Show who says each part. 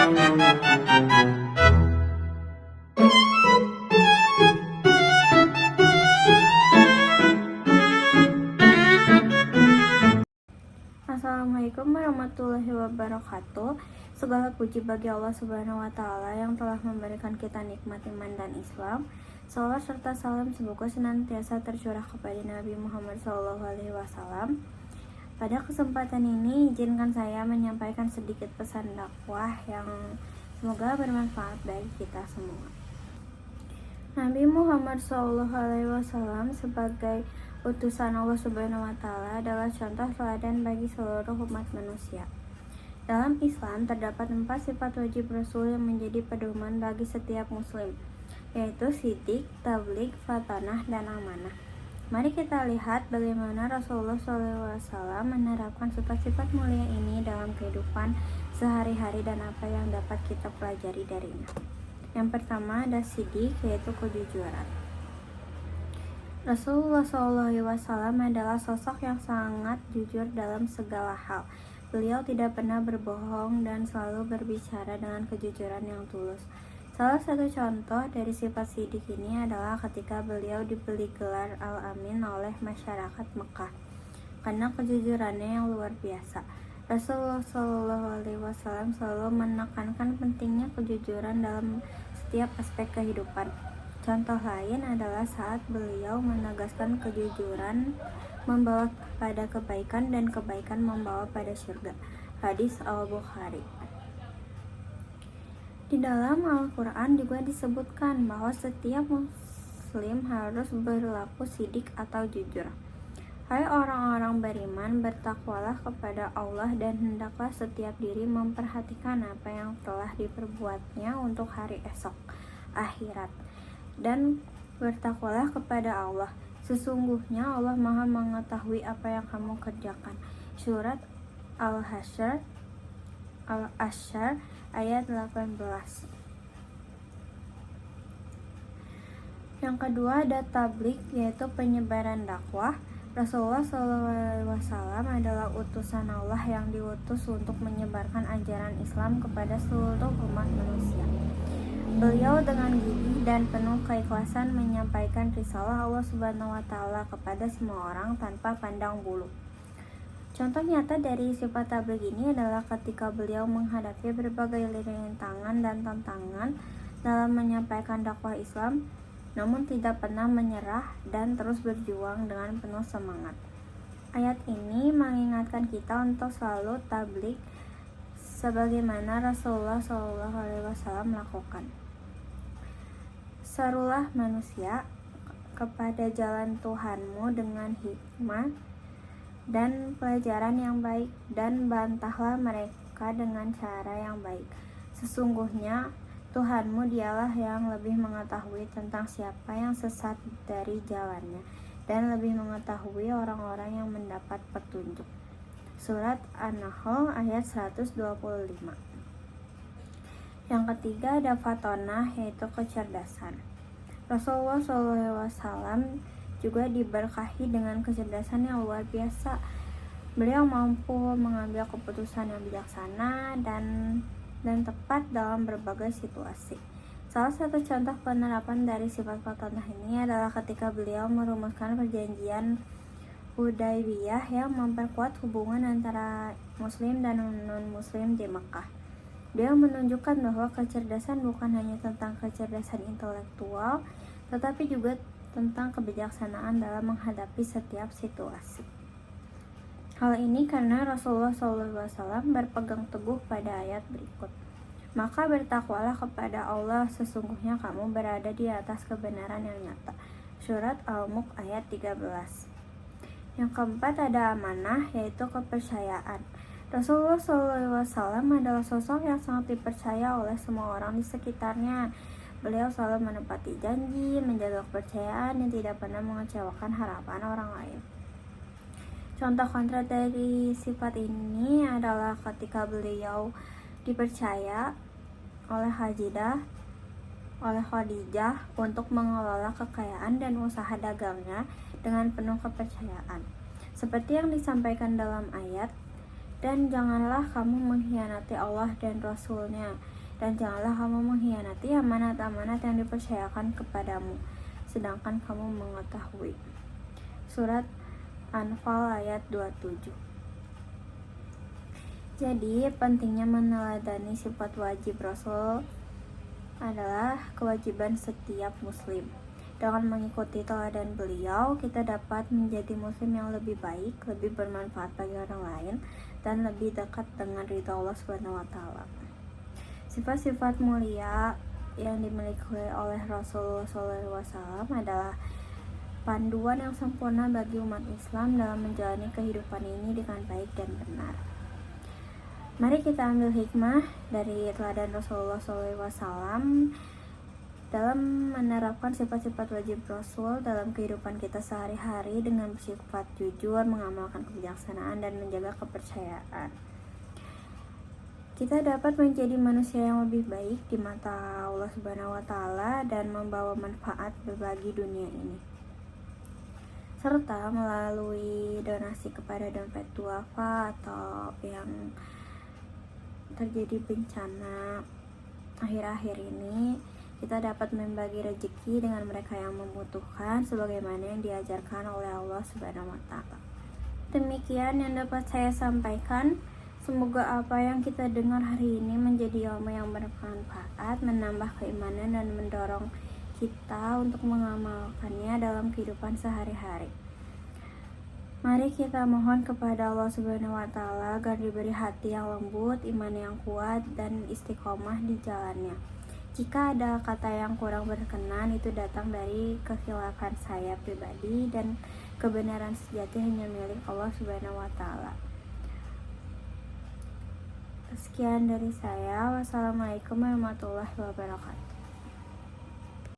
Speaker 1: Assalamualaikum warahmatullahi wabarakatuh. Segala puji bagi Allah Subhanahu wa taala yang telah memberikan kita nikmat iman dan Islam. Salawat serta salam semoga senantiasa tercurah kepada Nabi Muhammad SAW. Pada kesempatan ini izinkan saya menyampaikan sedikit pesan dakwah yang semoga bermanfaat bagi kita semua. Nabi Muhammad SAW sebagai utusan Allah Subhanahu wa taala adalah contoh teladan bagi seluruh umat manusia. Dalam Islam terdapat 4 sifat wajib Rasul yang menjadi pedoman bagi setiap muslim, yaitu sidik, tabligh, fatanah, dan amanah. Mari kita lihat bagaimana Rasulullah SAW menerapkan sifat-sifat mulia ini dalam kehidupan sehari-hari dan apa yang dapat kita pelajari darinya. Yang pertama ada sidik, yaitu kejujuran. Rasulullah SAW adalah sosok yang sangat jujur dalam segala hal. Beliau tidak pernah berbohong dan selalu berbicara dengan kejujuran yang tulus. Salah satu contoh dari sifat sidik ini adalah ketika beliau diberi gelar Al-Amin oleh masyarakat Mekah karena kejujurannya yang luar biasa. Rasulullah SAW selalu menekankan pentingnya kejujuran dalam setiap aspek kehidupan. Contoh lain adalah saat beliau menegaskan kejujuran membawa pada kebaikan dan kebaikan membawa pada surga. Hadis Al-Bukhari. Di dalam Al-Quran juga disebutkan bahwa setiap muslim harus berlaku sidik atau jujur. Hai orang-orang beriman, bertakwalah kepada Allah dan hendaklah setiap diri memperhatikan apa yang telah diperbuatnya untuk hari esok, akhirat. Dan bertakwalah kepada Allah. Sesungguhnya Allah Maha mengetahui apa yang kamu kerjakan. Surat Al-Hasyr ayat 18. Yang kedua ada tabligh, yaitu penyebaran dakwah. Rasulullah SAW adalah utusan Allah yang diutus untuk menyebarkan ajaran Islam kepada seluruh umat manusia. Beliau dengan gigih dan penuh keikhlasan menyampaikan risalah Allah Subhanahu wa taala kepada semua orang tanpa pandang bulu. Contoh nyata dari sifat tabligh ini adalah ketika beliau menghadapi berbagai rintangan dan tantangan dalam menyampaikan dakwah Islam, namun tidak pernah menyerah dan terus berjuang dengan penuh semangat. Ayat ini mengingatkan kita untuk selalu tabligh sebagaimana Rasulullah SAW melakukan. Serulah manusia kepada jalan Tuhanmu dengan hikmah dan pelajaran yang baik, dan bantahlah mereka dengan cara yang baik. Sesungguhnya Tuhanmu dialah yang lebih mengetahui tentang siapa yang sesat dari jalannya dan lebih mengetahui orang-orang yang mendapat petunjuk. Surat An-Nahl ayat 125. Yang ketiga ada fatonah, yaitu kecerdasan. Rasulullah SAW juga diberkahi dengan kecerdasan yang luar biasa. Beliau mampu mengambil keputusan yang bijaksana dan tepat dalam berbagai situasi. Salah satu contoh penerapan dari sifat fatonah ini adalah ketika beliau merumuskan perjanjian Hudaybiyah yang memperkuat hubungan antara muslim dan non-muslim di Mekah. Beliau menunjukkan bahwa kecerdasan bukan hanya tentang kecerdasan intelektual, tetapi juga tentang kebijaksanaan dalam menghadapi setiap situasi. Hal ini karena Rasulullah SAW berpegang teguh pada ayat berikut. Maka bertakwalah kepada Allah, sesungguhnya kamu berada di atas kebenaran yang nyata. Surat Al-Mulk ayat 13. Yang keempat ada amanah, yaitu kepercayaan. Rasulullah SAW adalah sosok yang sangat dipercaya oleh semua orang di sekitarnya. Beliau selalu menepati janji, menjaga kepercayaan, dan tidak pernah mengecewakan harapan orang lain. Contoh konkret dari sifat ini adalah ketika beliau dipercaya oleh Khadijah untuk mengelola kekayaan dan usaha dagangnya dengan penuh kepercayaan. Seperti yang disampaikan dalam ayat, Dan janganlah kamu mengkhianati Allah dan Rasul-Nya, dan janganlah kamu mengkhianati amanat-amanat yang dipercayakan kepadamu, sedangkan kamu mengetahui. Surat Anfal ayat 27. Jadi, pentingnya meneladani sifat wajib Rasul adalah kewajiban setiap muslim. Dengan mengikuti teladan beliau, kita dapat menjadi muslim yang lebih baik, lebih bermanfaat bagi orang lain, dan lebih dekat dengan ridha Allah Subhanahu wa Ta'ala. Sifat-sifat mulia yang dimiliki oleh Rasulullah SAW adalah panduan yang sempurna bagi umat Islam dalam menjalani kehidupan ini dengan baik dan benar. Mari kita ambil hikmah dari teladan Rasulullah SAW dalam menerapkan sifat-sifat wajib Rasul dalam kehidupan kita sehari-hari dengan bersifat jujur, mengamalkan kebijaksanaan, dan menjaga kepercayaan. Kita dapat menjadi manusia yang lebih baik di mata Allah Subhanahu wa Ta'ala dan membawa manfaat berbagi dunia ini, serta melalui donasi kepada dompet duafa atau yang terjadi bencana akhir-akhir ini, kita dapat membagi rezeki dengan mereka yang membutuhkan sebagaimana yang diajarkan oleh Allah Subhanahu wa Ta'ala. Demikian yang dapat saya sampaikan. Semoga apa yang kita dengar hari ini menjadi ilmu yang bermanfaat, menambah keimanan, dan mendorong kita untuk mengamalkannya dalam kehidupan sehari-hari. Mari kita mohon kepada Allah Subhanahu wa Ta'ala agar diberi hati yang lembut, iman yang kuat, dan istiqomah di jalannya. Jika ada kata yang kurang berkenan, itu datang dari kekhilafan saya pribadi, dan kebenaran sejati hanya milik Allah Subhanahu wa Ta'ala. Sekian dari saya. Wassalamualaikum warahmatullahi wabarakatuh.